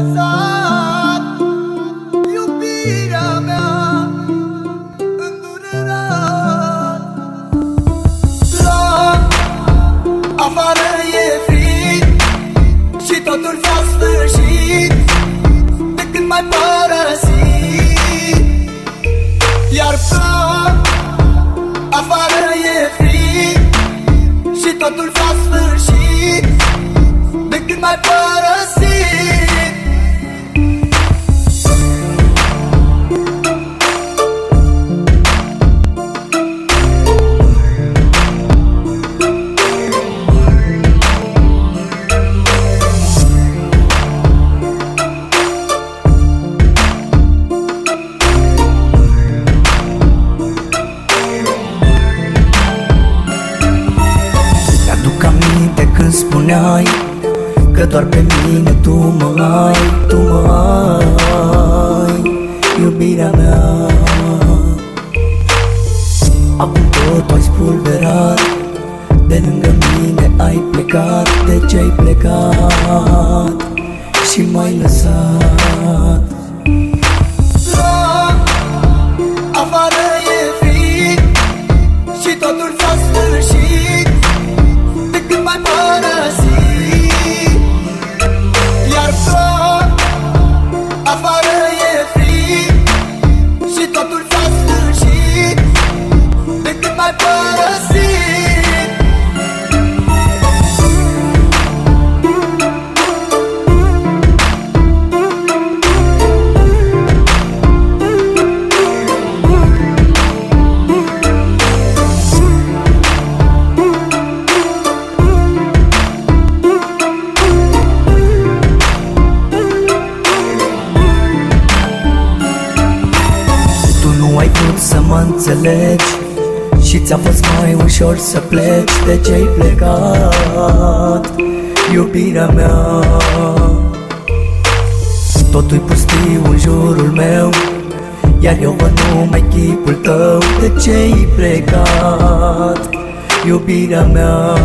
lăsat iubirea mea îndurerat. La afară e frig și totul s-a sfârșit de când m-ai părăsit. Iar afară e frig și totul s-a sfârșit de când m-ai părăsit. Mi-aduc aminte când spuneai că doar pe mine tu mă ai, tu mă ai, iubirea mea. Acum tot ai spulberat, de lângă mine ai plecat. De ce ai plecat și m-ai lăsat? La afară e frig și totul s-a sfârșit de când m-ai părăsit. Iar afară e frig și totul s-a sfârșit de când m-ai părăsit. Ai vrut să mă înțelegi și ți-a fost mai ușor să pleci. De ce ai plecat, iubirea mea? Totul-i pustiu în jurul meu, iar eu văd numai chipul tău. De ce ai plecat, iubirea mea?